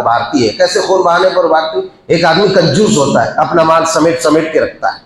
ابھارتی ہے۔ کیسے خون بہانے پر ابھارتی ہے؟ ایک آدمی کنجوس ہوتا ہے، اپنا مال سمیٹ کے رکھتا ہے،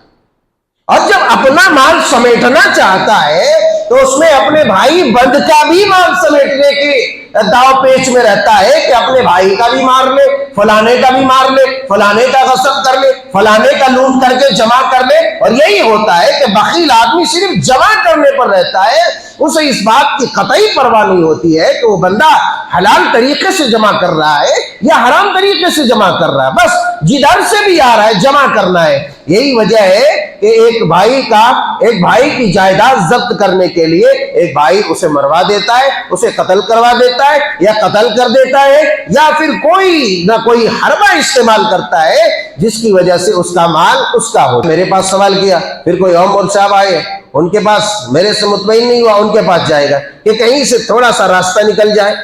اور جب اپنا مال سمیٹنا چاہتا ہے تو اس میں اپنے بھائی بند کا بھی مال سمیٹنے کی داؤ پیچ میں رہتا ہے کہ اپنے بھائی کا بھی مار لے، فلانے کا بھی مار لے، فلانے کا غصب کر لے، فلانے کا لوٹ کر کے جمع کر لے۔ اور یہی ہوتا ہے کہ بخیل آدمی صرف جمع کرنے پر رہتا ہے، اسے اس بات کی قطعی پرواہ نہیں ہوتی ہے کہ وہ بندہ حلال طریقے سے جمع کر رہا ہے یا حرام طریقے سے جمع کر رہا ہے، بس جدھر سے بھی آ رہا ہے جمع کرنا ہے۔ یہی وجہ ہے کہ ایک بھائی کی جائیداد ضبط کرنے کے لیے ایک بھائی اسے مروا دیتا ہے، اسے قتل کروا دیتا ہے یا قتل کر دیتا ہے، یا پھر کوئی نہ کوئی حربہ استعمال کرتا ہے جس کی وجہ سے اس کا مال اس کا ہو۔ میرے پاس سوال کیا، پھر کوئی اور مول صاحب آئے، ان کے پاس میرے سے مطمئن نہیں ہوا، ان کے پاس جائے گا کہ کہیں سے تھوڑا سا راستہ نکل جائے،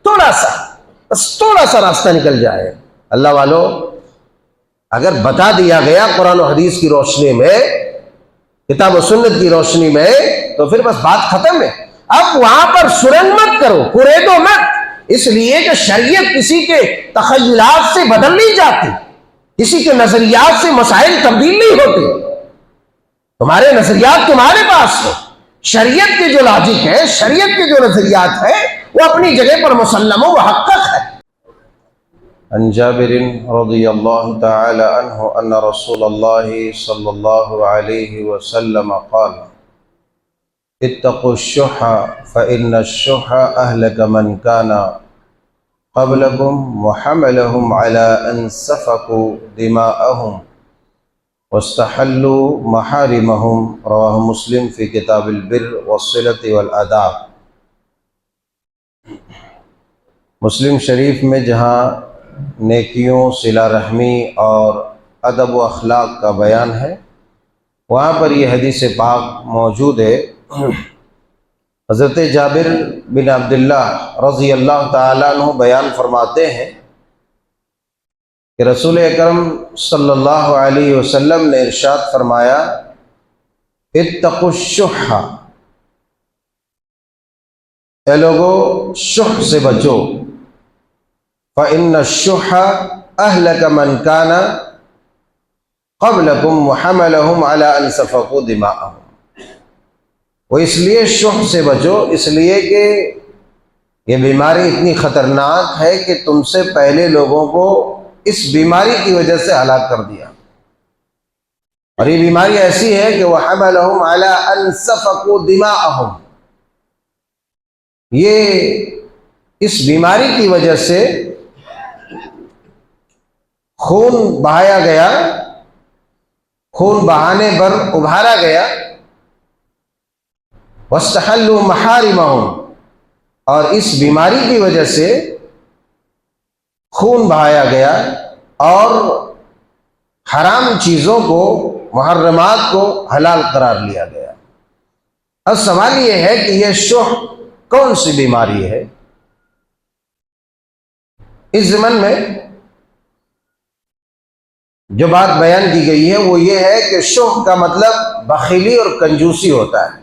تھوڑا سا راستہ نکل جائے۔ اللہ والو، اگر بتا دیا گیا قرآن و حدیث کی روشنی میں، کتاب و سنت کی روشنی میں، تو پھر بس بات ختم ہے۔ اب وہاں پر سرنگ مت کرو، کوریدو مت، اس لیے کہ شریعت کسی کے تخیلات سے بدل نہیں جاتی، کسی کے نظریات سے مسائل تبدیل نہیں ہوتے۔ تمہارے نظریات تمہارے پاس ہے، شریعت کے جو لاجک ہے، شریعت کے جو نظریات ہے، وہ اپنی جگہ پر مسلم و محقق ہے۔ عن جابر رضی اللہ تعالی عنہ ان رسول اللہ صلی اللہ علیہ وسلم قال اتقوا الشح فإن الشح أهلك من كان قبلكم وحملهم على أن سفكوا دماءهم واستحلوا محارمهم، رواه مسلم في كتاب البر والصلة والآداب۔ مسلم شریف میں جہاں نیکیوں، صلہ رحمی اور ادب و اخلاق کا بیان ہے، وہاں پر یہ حدیث پاک موجود ہے۔ حضرت جابر بن عبداللہ رضی اللہ تعالیٰ عنہ بیان فرماتے ہیں کہ رسول اکرم صلی اللہ علیہ وسلم نے ارشاد فرمایا، اتقوا الشح، اے لوگو شح سے بچو، فإن الشح أهلك من كان قبلكم وحملهم على أن سفكوا دماءهم۔ وہ اس لیے شح سے بچو، اس لیے کہ یہ بیماری اتنی خطرناک ہے کہ تم سے پہلے لوگوں کو اس بیماری کی وجہ سے ہلاک کر دیا، اور یہ بیماری ایسی ہے کہ وحملهم على أن سفكوا دماءهم، یہ اس بیماری کی وجہ سے خون بہایا گیا، خون بہانے پر ابھارا گیا، واستحلوا محارمهم، اور اس بیماری کی وجہ سے خون بہایا گیا اور حرام چیزوں کو، محرمات کو حلال قرار لیا گیا۔ اب سوال یہ ہے کہ یہ شح کون سی بیماری ہے؟ اس ضمن میں جو بات بیان کی گئی ہے وہ یہ ہے کہ شح کا مطلب بخیلی اور کنجوسی ہوتا ہے۔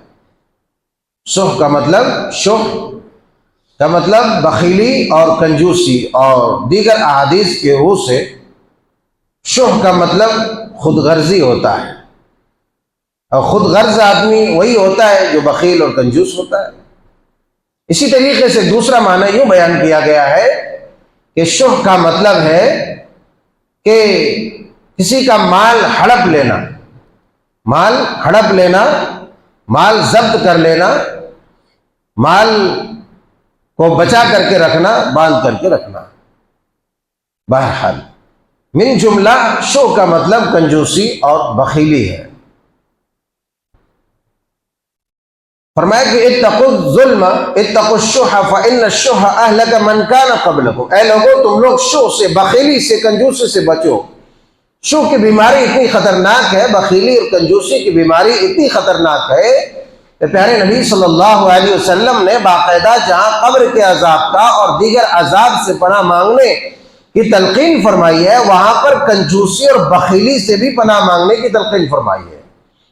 شح کا مطلب بخیلی اور کنجوسی، اور دیگر احادیث کے روح سے شح کا مطلب خود غرضی ہوتا ہے، اور خود غرض آدمی وہی ہوتا ہے جو بخیل اور کنجوس ہوتا ہے۔ اسی طریقے سے دوسرا معنی یوں بیان کیا گیا ہے کہ شح کا مطلب ہے کہ کسی کا مال ہڑپ لینا، مال ضبط کر لینا، مال کو بچا کر کے رکھنا، باندھ کر کے رکھنا۔ بہرحال من جملہ شح کا مطلب کنجوسی اور بخیلی ہے۔ فرمایا کہ اتقوا الظلم اتقوا الشح فإن الشح أهلك من كان قبلكم، اے لوگوں تم لوگ شح سے، بخیلی سے، کنجوسی سے بچو۔ شح کی بیماری اتنی خطرناک ہے، بخیلی اور کنجوسی کی بیماری اتنی خطرناک ہے کہ پیارے نبی صلی اللہ علیہ وسلم نے باقاعدہ جہاں قبر کے عذاب کا اور دیگر عذاب سے پناہ مانگنے کی تلقین فرمائی ہے، وہاں پر کنجوسی اور بخیلی سے بھی پناہ مانگنے کی تلقین فرمائی ہے۔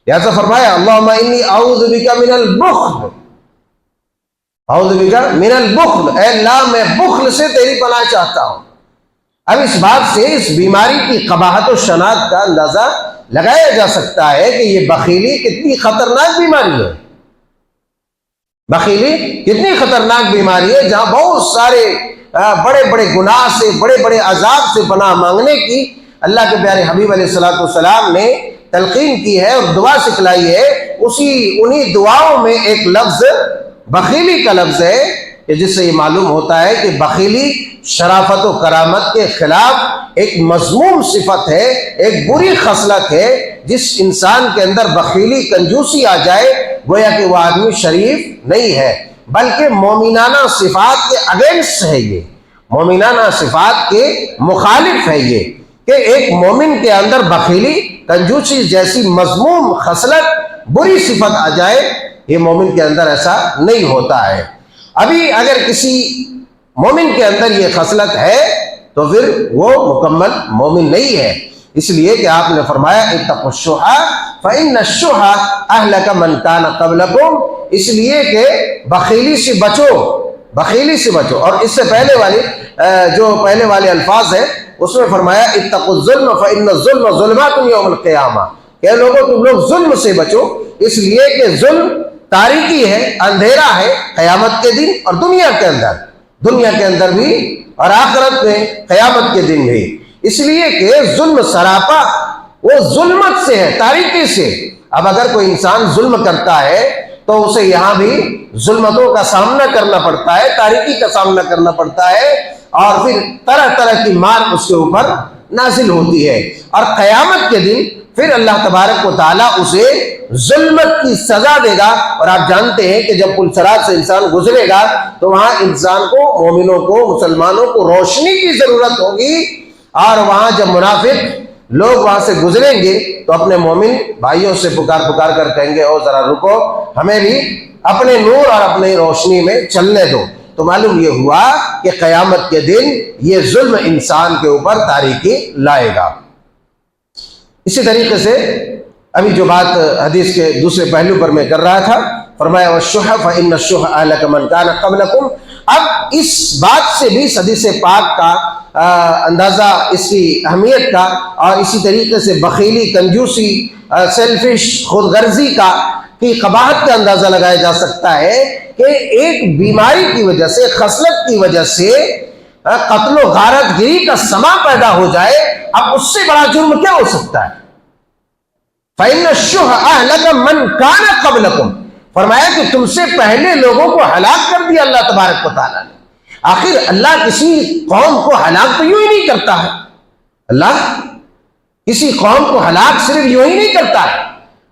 لہذا فرمایا اللہم انی اعوذ بک من البخل، اعوذ بک من البخل، اے اللہ میں بخل سے تیری پناہ چاہتا ہوں۔ اب اس بات سے اس بیماری کی قباحت و شناخت کا اندازہ لگایا جا سکتا ہے کہ یہ بخیلی کتنی خطرناک بیماری ہے. بخیلی کتنی خطرناک بیماری ہے جہاں بہت سارے بڑے بڑے گناہ سے، بڑے بڑے عذاب سے پناہ مانگنے کی اللہ کے پیارے حبیب علیہ الصلوۃ والسلام نے تلقین کی ہے اور دعا سکھلائی ہے. انہی دعاؤں میں ایک لفظ بخیلی کا لفظ ہے کہ جس سے یہ معلوم ہوتا ہے کہ بخیلی شرافت و کرامت کے خلاف ایک مذموم صفت ہے، ایک بری خصلت ہے. جس انسان کے اندر بخیلی کنجوسی آ جائے گویا کہ وہ آدمی شریف نہیں ہے، بلکہ مومنانہ صفات کے اگینسٹ ہے، یہ مومنانہ صفات کے مخالف ہے. یہ کہ ایک مومن کے اندر بخیلی کنجوسی جیسی مذموم خصلت بری صفت آ جائے، یہ مومن کے اندر ایسا نہیں ہوتا ہے. ابھی اگر کسی مومن کے اندر یہ خصلت ہے تو پھر وہ مکمل مومن نہیں ہے. اس لیے کہ آپ نے فرمایا اتقوا الشح فإن الشح أهلك من كان قبلكم، اس لیے کہ بخیلی سے بچو، بخیلی سے بچو. اور اس سے پہلے والی جو پہلے والے الفاظ ہیں اس میں فرمایا اتقوا الظلم فإن الظلم ظلمات یوم القیامہ، کہ لوگوں تم لوگ ظلم سے بچو، اس لیے کہ ظلم تاریکی ہے، اندھیرا ہے قیامت کے دن اور دنیا کے اندر بھی اور آخرت میں قیامت کے دن بھی. اس لیے کہ ظلم سراپا وہ ظلمت سے ہے، تاریکی سے. اب اگر کوئی انسان ظلم کرتا ہے تو اسے یہاں بھی ظلمتوں کا سامنا کرنا پڑتا ہے، تاریکی کا سامنا کرنا پڑتا ہے، اور پھر طرح طرح کی مار اس کے اوپر نازل ہوتی ہے. اور قیامت کے دن پھر اللہ تبارک و تعالیٰ اسے ظلمت کی سزا دے گا. اور آپ جانتے ہیں کہ جب پل صراط سے انسان گزرے گا تو وہاں انسان کو، مومنوں کو، مسلمانوں کو روشنی کی ضرورت ہوگی. اور وہاں جب منافق لوگ وہاں سے گزریں گے تو اپنے مومن بھائیوں سے پکار کر کہیں گے او ذرا رکو، ہمیں بھی اپنے نور اور اپنی روشنی میں چلنے دو. تو معلوم یہ ہوا کہ قیامت کے دن یہ ظلم انسان کے اوپر تاریکی لائے گا. اسی طریقے سے ابھی جو بات حدیث کے دوسرے پہلو پر میں کر رہا تھا، فرمایا والشح فإن الشح أهلك من كان قبلكم. اب اس بات سے بھی حدیث پاک کا اندازہ، اس کی اہمیت کا، اور اسی طریقے سے بخیلی، کنجوسی، سیلفش، خود غرضی کی قباحت کا اندازہ لگایا جا سکتا ہے کہ ایک بیماری کی وجہ سے، خصلت کی وجہ سے قتل و غارت گری کا سما پیدا ہو جائے. اب اس سے بڑا جرم کیا ہو سکتا ہے؟ فإن الشح أهلك من كان قبلكم، فرمایا کہ تم سے پہلے لوگوں کو ہلاک کر دیا اللہ تبارک و تعالیٰ نے. آخر اللہ کسی قوم کو ہلاک تو یوں ہی نہیں کرتا ہے، اللہ کسی قوم کو ہلاک صرف یوں ہی نہیں کرتا ہے.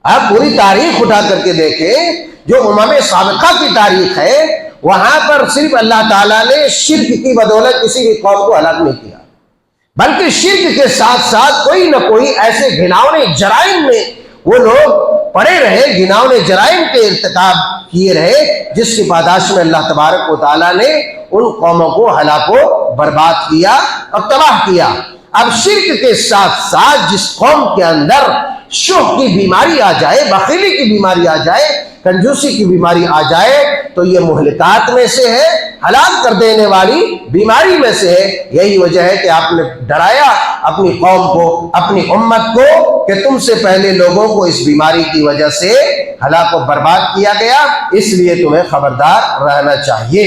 آپ پوری تاریخ اٹھا کر کے دیکھیں، جو امم سابقہ کی تاریخ ہے وہاں پر صرف اللہ تعالیٰ نے شرک کی بدولت کسی بھی قوم کو ہلاک نہیں کیا، بلکہ شرک کے ساتھ ساتھ کوئی نہ کوئی ایسے گھناؤنے جرائم میں وہ لوگ پڑے رہے، گھناؤنے جرائم کے ارتکاب کیے رہے، جس کی پاداش میں اللہ تبارک و تعالیٰ نے ان قوموں کو ہلاک و برباد کیا اور تباہ کیا. اب شرک کے ساتھ ساتھ جس قوم کے اندر شح کی بیماری آ جائے، بخیلی کی بیماری آ جائے، کنجوسی کی بیماری آ جائے تو یہ مہلکات میں سے ہے، ہلاک کر دینے والی بیماری میں سے ہے. یہی وجہ ہے کہ آپ نے ڈرایا اپنی قوم کو، اپنی امت کو، کہ تم سے پہلے لوگوں کو اس بیماری کی وجہ سے ہلاک و برباد کیا گیا، اس لیے تمہیں خبردار رہنا چاہیے.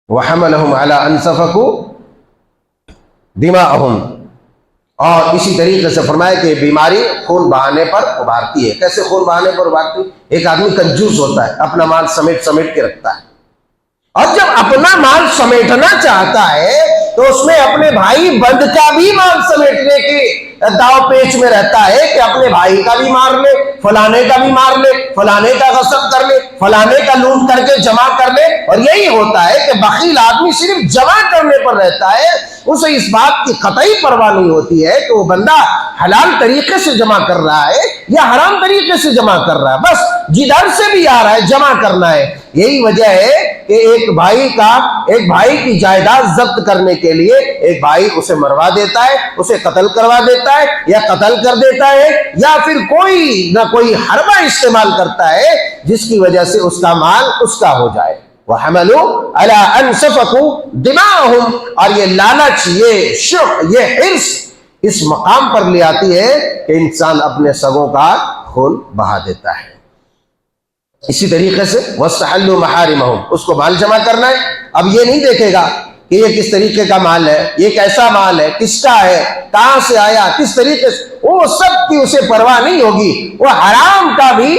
وَحَمَلَهُمْ عَلَىٰ أَنْ سَفَكُوا دِمَاءَهُمْ. اور اسی طریقے سے فرمایا کہ بیماری خون بہانے پر ابھارتی ہے. کیسے خون بہانے پر ابھارتی ہے؟ ایک آدمی کنجوس ہوتا ہے، اپنا مال سمیٹ کے رکھتا ہے، اور جب اپنا مال سمیٹنا چاہتا ہے تو اس میں اپنے بھائی بند کا بھی مال سمیٹنے کی داؤ پیچ میں رہتا ہے کہ اپنے بھائی کا بھی مار لے، فلانے کا بھی مار لے، فلانے کا غصب کر لے، فلانے کا لوٹ کر کے جمع کر لے. اور یہی ہوتا ہے کہ بخیل آدمی صرف جمع کرنے پر رہتا ہے، اسے اس بات کی قطعی پرواہ نہیں ہوتی ہے کہ وہ بندہ حلال طریقے سے جمع کر رہا ہے یا حرام طریقے سے جمع کر رہا ہے، بس جدھر سے بھی آ رہا ہے جمع کرنا ہے. یہی وجہ ہے کہ ایک بھائی کی جائیداد ضبط کرنے کے لیے ایک بھائی اسے مروا دیتا ہے، اسے قتل کروا دیتا ہے یا قتل کر دیتا ہے، یا پھر کوئی نہ کوئی حربہ استعمال کرتا ہے جس کی وجہ سے اس کا مال اس کا ہو جائے. وحملوا على ان سفكوا دماءهم، اور یہ لالچ، یہ حرص اس مقام پر لے آتی ہے کہ انسان اپنے سگوں کا خون بہا دیتا ہے۔ اسی طریقے سے وَاسْتَحَلُّوا مَحَارِمَهُمْ، اس کو مال جمع کرنا ہے، اب یہ نہیں دیکھے گا کہ یہ کس طریقے کا مال ہے، یہ کیسا مال ہے، کس کا ہے، کہاں سے آیا، کس طریقے سے، وہ سب کی اسے پرواہ نہیں ہوگی۔ وہ حرام کا بھی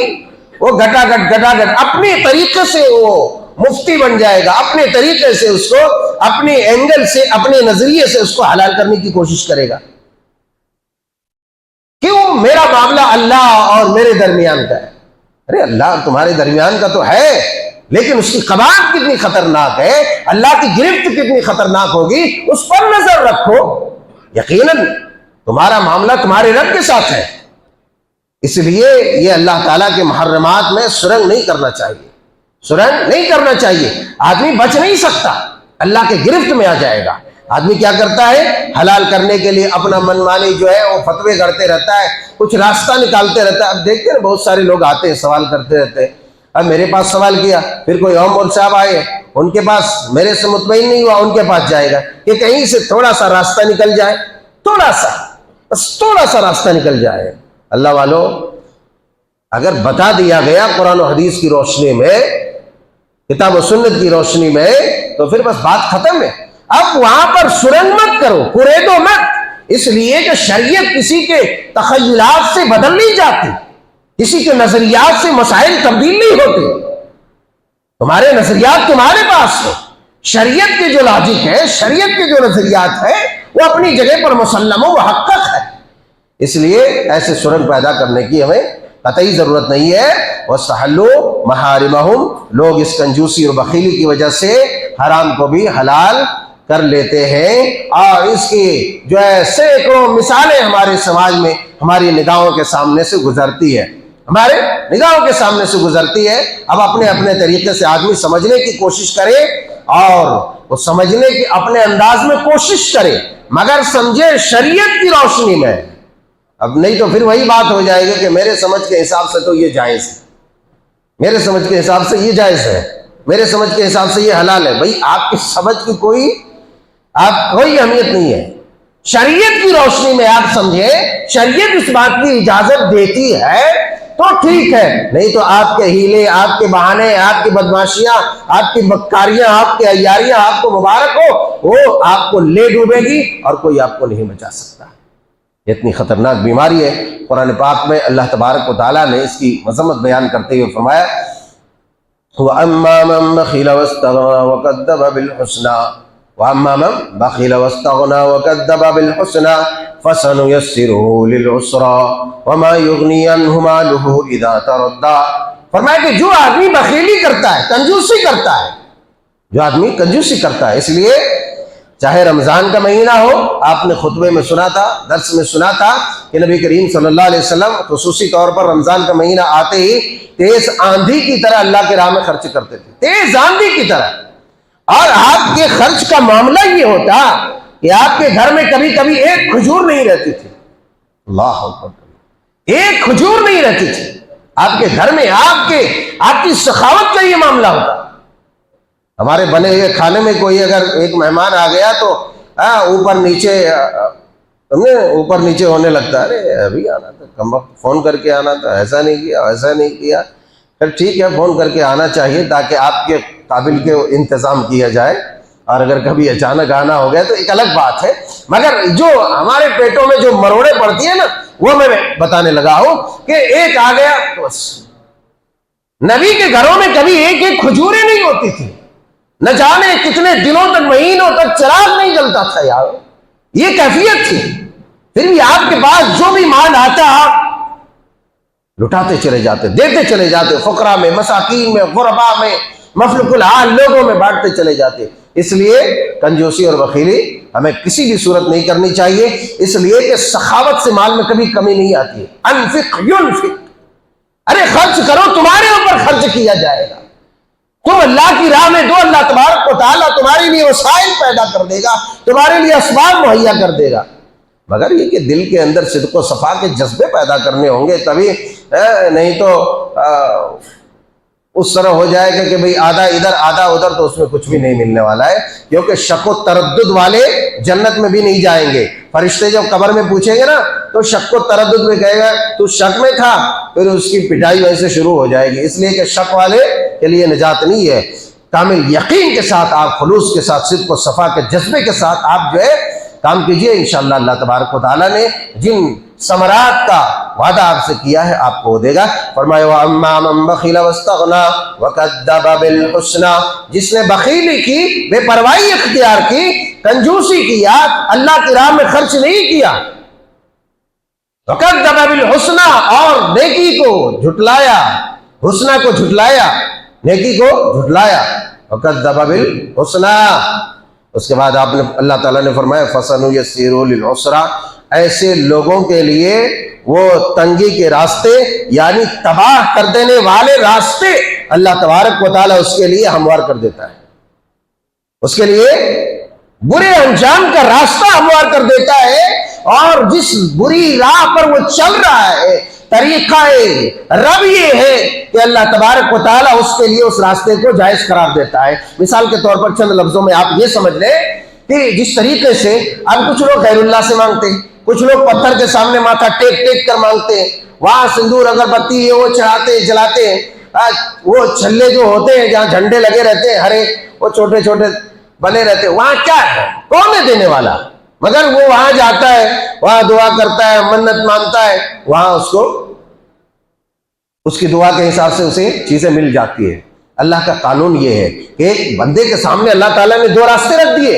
وہ گھٹاگھٹ اپنے طریقے سے وہ مفتی بن جائے گا، اپنے طریقے سے اس کو، اپنے اینگل سے، اپنے نظریے سے اس کو حلال کرنے کی کوشش کرے گا۔ کیوں؟ میرا معاملہ اللہ اور میرے درمیان کا ہے۔ ارے اللہ اور تمہارے درمیان کا تو ہے، لیکن اس کی قباحت کتنی خطرناک ہے، اللہ کی گرفت کتنی خطرناک ہوگی، اس پر نظر رکھو۔ یقیناً تمہارا معاملہ تمہارے رب کے ساتھ ہے، اس لیے یہ اللہ تعالیٰ کے محرمات میں سرنگ نہیں کرنا چاہیے، سرنگ نہیں کرنا چاہیے۔ آدمی بچ نہیں سکتا، اللہ کے گرفت میں آ جائے گا۔ آدمی کیا کرتا ہے؟ حلال کرنے کے لیے اپنا من مانی جو ہے وہ فتوے کرتے رہتا ہے، کچھ راستہ نکالتے رہتا ہے۔ اب دیکھتے ہیں بہت سارے لوگ آتے ہیں، سوال کرتے رہتے ہیں۔ اب میرے پاس سوال کیا، پھر کوئی اور مول صاحب آئے، ان کے پاس میرے سے مطمئن نہیں ہوا، ان کے پاس جائے گا کہ کہیں سے تھوڑا سا راستہ نکل جائے، تھوڑا سا، بس تھوڑا سا راستہ نکل جائے۔ اللہ والو، اگر بتا دیا گیا قرآن و حدیث کی روشنی میں، کتاب و سنت کی روشنی میں، تو پھر بس بات ختم ہے۔ اب وہاں پر سرنگ مت کرو، کوریدو مت، اس لیے کہ شریعت کسی کے تخیلات سے بدل نہیں جاتی، کسی کے نظریات سے مسائل تبدیل نہیں ہوتے۔ تمہارے نظریات تمہارے پاس ہے، شریعت کے جو لاجک ہے، شریعت کے جو نظریات ہے، وہ اپنی جگہ پر مسلم و محقق ہے۔ اس لیے ایسے سرنگ پیدا کرنے کی ہمیں قطعی ضرورت نہیں ہے۔ وَاسْتَحَلُّوا مَحَارِمَهُمْ، لوگ اس کنجوسی اور بخیلی کی وجہ سے حرام کو بھی حلال کر لیتے ہیں، اور اس کی جو ہے سینکڑوں مثالیں ہمارے سماج میں ہماری نگاہوں کے سامنے سے گزرتی ہے، ہمارے نگاہوں کے سامنے سے گزرتی ہے۔ اب اپنے اپنے طریقے سے آدمی سمجھنے کی کوشش کرے، اور وہ سمجھنے کی اپنے انداز میں کوشش کرے، مگر سمجھے شریعت کی روشنی میں۔ اب نہیں تو پھر وہی بات ہو جائے گی کہ میرے سمجھ کے حساب سے تو یہ جائز ہے، میرے سمجھ کے حساب سے یہ جائز ہے، میرے سمجھ کے حساب سے یہ حلال ہے۔ بھائی آپ کی سمجھ کی کوئی اہمیت نہیں ہے۔ شریعت کی روشنی میں آپ سمجھے، شریعت اس بات کی اجازت دیتی ہے تو ٹھیک ہے، نہیں تو آپ کے ہیلے، آپ کے بہانے، آپ کی بدماشیاں، آپ کی مکاریاں، آپ کی عیاریاں آپ کو مبارک ہو، وہ آپ کو لے ڈوبے گی اور کوئی آپ کو نہیں بچا سکتا۔ اتنی خطرناک بیماری ہے۔ قرآن پاک میں اللہ تبارک و تعالیٰ نے اس کی مذمت بیان کرتے ہوئے فرمایا، وَأَمَّا مَن بَخِلَ وَاسْتَغْنَىٰ وَكَذَّبَ بِالْحُسْنَىٰ وَأَمَّا مَن بَخِلَ وَاسْتَغْنَىٰ وَكَذَّبَ بِالْحُسْنَىٰ فَسَنُيَسِّرُهُ لِلْعُسْرَىٰ وَمَا يُغْنِي عَنْهُ مَالُهُ إِذَا تَرَدَّىٰ۔ فرمایا کہ جو آدمی بخیلی کرتا ہے، کنجوسی کرتا ہے، جو آدمی کنجوسی کرتا ہے، اس لیے چاہے رمضان کا مہینہ ہو، آپ نے خطبے میں سنا تھا، درس میں سنا تھا کہ نبی کریم صلی اللہ علیہ وسلم خصوصی طور پر رمضان کا مہینہ آتے ہی تیز آندھی کی طرح اللہ کے راہ میں خرچ کرتے تھے، تیز آندھی کی طرح۔ اور آپ کے خرچ کا معاملہ یہ ہوتا کہ آپ کے گھر میں کبھی کبھی ایک کھجور نہیں رہتی تھی، اللہ اکبر، ایک کھجور نہیں رہتی تھی آپ کے گھر میں، آپ کی سخاوت کا یہ معاملہ ہوتا۔ ہمارے بنے ہوئے کھانے میں کوئی اگر ایک مہمان آ گیا تو اوپر نیچے ہونے لگتا ہے، ارے ابھی آنا تھا، کم وقت فون کر کے آنا تھا، ایسا نہیں کیا، ایسا نہیں کیا۔ پھر ٹھیک ہے، فون کر کے آنا چاہیے تاکہ آپ کے قابل کے انتظام کیا جائے، اور اگر کبھی اچانک آنا ہو گیا تو ایک الگ بات ہے۔ مگر جو ہمارے پیٹوں میں جو مروڑے پڑتی ہیں نا، وہ میں بتانے لگا ہوں کہ ایک آ گیا تو بس۔ نبی کے گھروں میں کبھی ایک ایک کھجوریں نہیں ہوتی تھی، نہ جانے کتنے دنوں تک، مہینوں تک چراغ نہیں جلتا تھا یار، یہ کیفیت تھی۔ پھر بھی آپ کے پاس جو بھی مال آتا آپ لٹاتے چلے جاتے، دیتے چلے جاتے، فقراء میں، مساکین میں، غرباء میں، مفلوق الحال لوگوں میں بانٹتے چلے جاتے۔ اس لیے کنجوسی اور بخیلی ہمیں کسی بھی صورت نہیں کرنی چاہیے، اس لیے کہ سخاوت سے مال میں کبھی کمی نہیں آتی ہے۔ انفق ینفق، ارے خرچ کرو، تمہارے اوپر خرچ کیا جائے گا، تم اللہ کی راہ میں دو، اللہ تبارک و تعالیٰ تمہارے لیے وسائل پیدا کر دے گا، تمہارے لیے اسباب مہیا کر دے گا۔ مگر یہ کہ دل کے اندر صدق و صفا کے جذبے پیدا کرنے ہوں گے تبھی، نہیں تو اس طرح ہو جائے گا کہ بھئی آدھا ادھر آدھا ادھر، تو اس میں کچھ بھی نہیں ملنے والا ہے، کیونکہ شک و تردد والے جنت میں بھی نہیں جائیں گے۔ فرشتے جب قبر میں پوچھیں گے نا تو شک و تردد میں کہے گا تو شک میں تھا، پھر اس کی پٹائی ویسے شروع ہو جائے گی، اس لیے کہ شک والے کے لیے نجات نہیں ہے۔ کامل یقین کے ساتھ آپ، خلوص کے ساتھ، صدق و صفا کے جذبے کے ساتھ آپ جو ہے کام کیجئے، انشاءاللہ اللہ تبارک و تعالیٰ نے جن ثمرات کا وعدہ آپ سے کیا ہے آپ کو دے گا۔ فرمایا وَأَمَّا مَن بَخِلَ وَاسْتَغْنَىٰ وَكَذَّبَ بِالْحُسْنَىٰ، جس نے بخیلی کی، بے پرواہی اختیار کی، کنجوسی کیا، اللہ کی راہ میں خرچ نہیں کیا، وَكَذَّبَ بِالْحُسْنَىٰ، اور نیکی کو جھٹلایا، حسنہ کو جھٹلایا، نیکی کو جھٹلایا، وَكَذَّبَ بِالْحُسْنَىٰ۔ اس کے بعد آپ نے اللہ تعالیٰ نے فرمایا فَسَنُيَسِّرُهُ لِلْعُسْرَىٰ، ایسے لوگوں کے لیے وہ تنگی کے راستے، یعنی تباہ کر دینے والے راستے اللہ تبارک و تعالیٰ اس کے لیے ہموار کر دیتا ہے، اس کے لیے برے انجام کا راستہ ہموار کر دیتا ہے، اور جس بری راہ پر وہ چل رہا ہے طریقہ رب یہ ہے کہ اللہ تبارک و تعالیٰ اس کے لیے اس راستے کو جائز قرار دیتا ہے۔ مثال کے طور پر چند لفظوں میں آپ یہ سمجھ لیں کہ جس طریقے سے اب کچھ لوگ غیر اللہ سے مانگتے ہیں، کچھ لوگ پتھر کے سامنے ماتھا ٹیک ٹیک کر مانگتے ہیں، وہاں سندور اگربتی ہے وہ چڑھاتے جلاتے ہیں، وہ چھلے جو ہوتے ہیں جہاں جھنڈے لگے رہتے ہیں ہرے، وہ چھوٹے چھوٹے بنے رہتے ہیں، وہاں کیا ہے؟ کون ہے دینے والا؟ مگر وہ وہاں جاتا ہے، وہاں دعا کرتا ہے، منت مانتا ہے، وہاں اس کو اس کی دعا کے حساب سے اسے چیزیں مل جاتی ہے۔ اللہ کا قانون یہ ہے کہ ایک بندے کے سامنے اللہ تعالیٰ نے دو راستے رکھ دیے،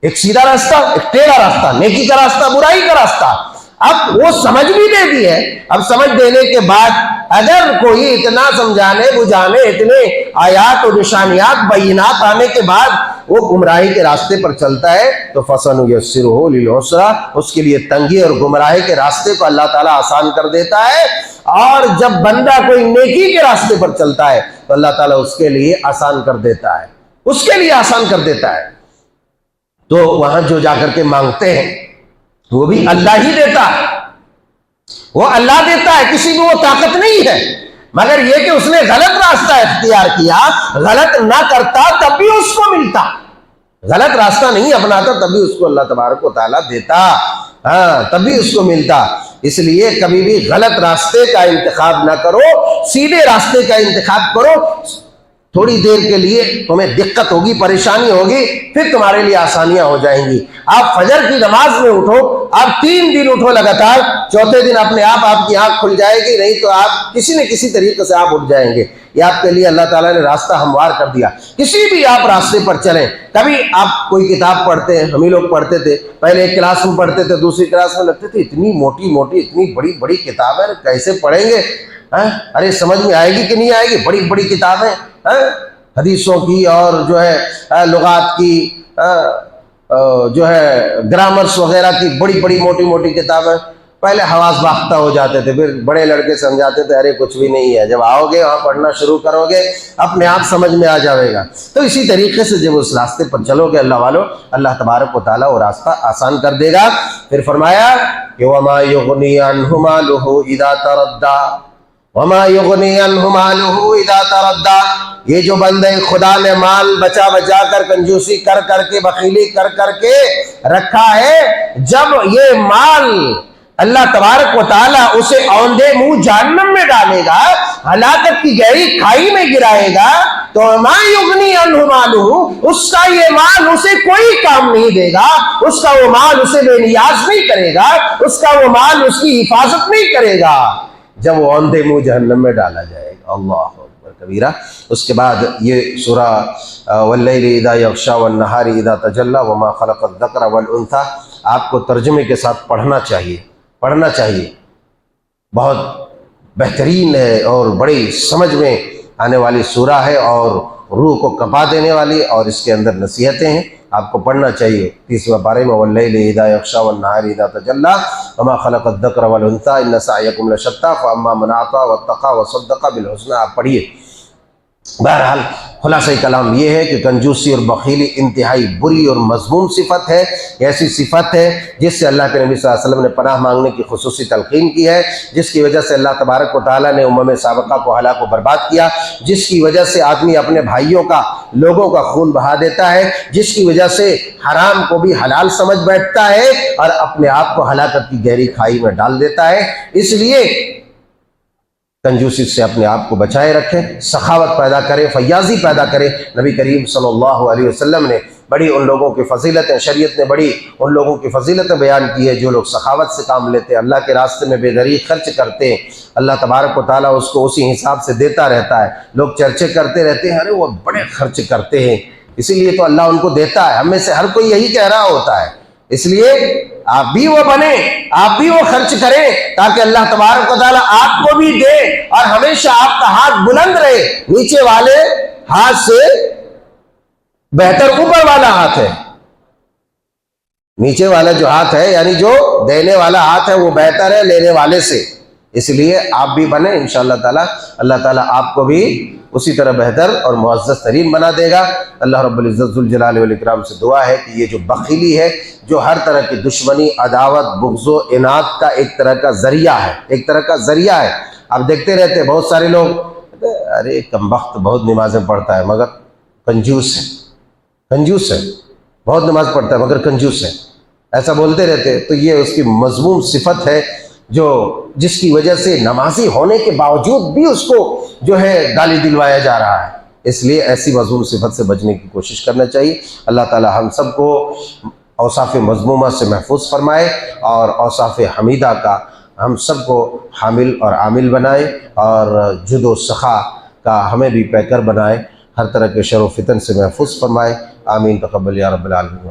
ایک سیدھا راستہ، ایک ٹیڑھا راستہ، نیکی کا راستہ، برائی کا راستہ۔ اب وہ سمجھ بھی دے دی ہے، اب سمجھ دینے کے بعد اگر کوئی اتنا سمجھانے بجھانے اتنے آیات و نشانیات بینات آنے کے بعد وہ گمراہی کے راستے پر چلتا ہے تو فَسَنُيَسِّرُهُ لِلْعُسْرَىٰ، اس کے لیے تنگی اور گمراہی کے راستے کو اللہ تعالیٰ آسان کر دیتا ہے، اور جب بندہ کوئی نیکی کے راستے پر چلتا ہے تو اللہ تعالیٰ اس کے لیے آسان کر دیتا ہے، اس کے لیے آسان کر دیتا ہے۔ تو وہاں جو جا کر کے مانگتے ہیں وہ بھی اللہ ہی دیتا ہے، وہ اللہ دیتا ہے، کسی میں وہ طاقت نہیں ہے، مگر یہ کہ اس نے غلط راستہ اختیار کیا، غلط نہ کرتا تب بھی اس کو ملتا، غلط راستہ نہیں اپناتا تب بھی اس کو اللہ تبارک و تعالیٰ دیتا، تب بھی اس کو ملتا۔ اس لیے کبھی بھی غلط راستے کا انتخاب نہ کرو، سیدھے راستے کا انتخاب کرو۔ تھوڑی دیر کے لیے تمہیں دقت ہوگی، پریشانی ہوگی، پھر تمہارے لیے آسانیاں ہو جائیں گی۔ آپ فجر کی نماز میں اٹھو، آپ 3 دن اٹھو لگاتار، چوتھے دن اپنے آپ کی آنکھ کھل جائے گی، نہیں تو آپ کسی نہ کسی طریقے سے آپ اٹھ جائیں گے۔ یہ آپ کے لیے اللہ تعالیٰ نے راستہ ہموار کر دیا۔ کسی بھی آپ راستے پر چلیں، کبھی آپ کوئی کتاب پڑھتے ہیں، ہم ہی لوگ پڑھتے تھے، پہلے ایک کلاس میں پڑھتے تھے، دوسری کلاس میں لگتے تھے اتنی موٹی موٹی اتنی بڑی بڑی کتابیں کیسے پڑھیں گے، ارے سمجھ میں آئے گی کہ نہیں آئے گی، بڑی بڑی کتابیں حدیثوں کی اور جو ہے لغات کی، جو ہے گرامرس وغیرہ کی بڑی بڑی موٹی موٹی کتابیں، پہلے حواس باختہ ہو جاتے تھے، پھر بڑے لڑکے سمجھاتے تھے ارے کچھ بھی نہیں ہے، جب آؤ گے وہاں پڑھنا شروع کرو گے اپنے آپ سمجھ میں آ جائے گا۔ تو اسی طریقے سے جب اس راستے پر چلو گے اللہ والو، اللہ تبارک و تعالیٰ وہ راستہ آسان کر دے گا۔ پھر فرمایا کہ وَمَا يُغْنِي عَنْهُ مَالُهُ إِذَا تَرَدَّىٰ، وَمَا يُغْنِي عَنْهُ مَالُهُ إِذَا تَرَدَّىٰ، یہ جو بندے خدا نے مال بچا بچا کر کنجوسی کر کر کے بخیلی کر کر کے رکھا ہے، جب یہ مال اللہ تبارک و تعالیٰ اسے اوندے منہ جہنم میں ڈالے گا، ہلاکت کی گہری کھائی میں گرائے گا، تو ما یغنی عنہ مالہ، اس کا یہ مال اسے کوئی کام نہیں دے گا، اس کا وہ مال اسے بے نیاز نہیں کرے گا، اس کا وہ مال اس کی حفاظت نہیں کرے گا جب وہ اوندے منہ جہنم میں ڈالا جائے گا۔ اللہ اکبر کبیرہ۔ اس کے بعد یہ سورہ واللیل اذا یغشی والنہار اذا تجلی وما خلق الذکر والانثی آپ کو ترجمے کے ساتھ پڑھنا چاہیے، پڑھنا چاہیے، بہت بہترین ہے اور بڑی سمجھ میں آنے والی سورہ ہے اور روح کو کپا دینے والی، اور اس کے اندر نصیحتیں ہیں، آپ کو پڑھنا چاہیے۔ 30ویں پارے میں واللیل اذا یغشی والنہار اذا تجلی وما خلق الذکر والانثی ان سعیکم لشتی فاما من اعطی واتقی وصدق بالحسنی، آپ پڑھیے۔ بہرحال خلاصہ کلام یہ ہے کہ کنجوسی اور بخیلی انتہائی بری اور مذموم صفت ہے، ایسی صفت ہے جس سے اللہ کے نبی صلی اللہ علیہ وسلم نے پناہ مانگنے کی خصوصی تلقین کی ہے، جس کی وجہ سے اللہ تبارک و تعالیٰ نے امم سابقہ کو ہلاک و برباد کیا، جس کی وجہ سے آدمی اپنے بھائیوں کا، لوگوں کا خون بہا دیتا ہے، جس کی وجہ سے حرام کو بھی حلال سمجھ بیٹھتا ہے اور اپنے آپ کو ہلاکت کی گہری کھائی میں ڈال دیتا ہے۔ اس لیے کنجوسی سے اپنے آپ کو بچائے رکھیں، سخاوت پیدا کریں، فیاضی پیدا کریں۔ نبی کریم صلی اللہ علیہ وسلم نے بڑی ان لوگوں کی فضیلتیں، شریعت نے بڑی ان لوگوں کی فضیلتیں بیان کی ہے جو لوگ سخاوت سے کام لیتے ہیں، اللہ کے راستے میں بے دریغ خرچ کرتے ہیں، اللہ تبارک و تعالیٰ اس کو اسی حساب سے دیتا رہتا ہے۔ لوگ چرچے کرتے رہتے ہیں، ارے وہ بڑے خرچ کرتے ہیں، اسی لیے تو اللہ ان کو دیتا ہے۔ ہم میں سے ہر کوئی یہی کہہ رہا ہوتا ہے، اس لیے آپ بھی وہ بنیں، آپ بھی وہ خرچ کریں تاکہ اللہ تبارک و تعالیٰ آپ کو بھی دے اور ہمیشہ آپ کا ہاتھ بلند رہے۔ نیچے والے ہاتھ سے بہتر اوپر والا ہاتھ ہے، نیچے والا جو ہاتھ ہے یعنی جو دینے والا ہاتھ ہے وہ بہتر ہے لینے والے سے، اس لیے آپ بھی بنیں، انشاءاللہ تعالیٰ اللہ تعالیٰ آپ کو بھی اسی طرح بہتر اور معزز ترین بنا دے گا۔ اللہ رب العزت ذوالجلال والاکرام سے دعا ہے کہ یہ جو بخیلی ہے، جو ہر طرح کی دشمنی، عداوت، بغض و عناد کا ایک طرح کا ذریعہ ہے، ایک طرح کا ذریعہ ہے۔ آپ دیکھتے رہتے ہیں بہت سارے لوگ، ارے کمبخت بہت نمازیں پڑھتا ہے مگر کنجوس ہے، کنجوس ہے، بہت نماز پڑھتا ہے مگر کنجوس ہے، ایسا بولتے رہتے ہیں، تو یہ اس کی مذموم صفت ہے جس کی وجہ سے نمازی ہونے کے باوجود بھی اس کو جو ہے گالی دلوایا جا رہا ہے۔ اس لیے ایسی مذموم صفت سے بچنے کی کوشش کرنا چاہیے۔ اللہ تعالی ہم سب کو اوصاف مذمومہ سے محفوظ فرمائے اور اوصاف حمیدہ کا ہم سب کو حامل اور عامل بنائے، اور جد و سخا کا ہمیں بھی پیکر بنائے، ہر طرح کے شر و فتن سے محفوظ فرمائے۔ آمین، تقبل یا رب العالمین۔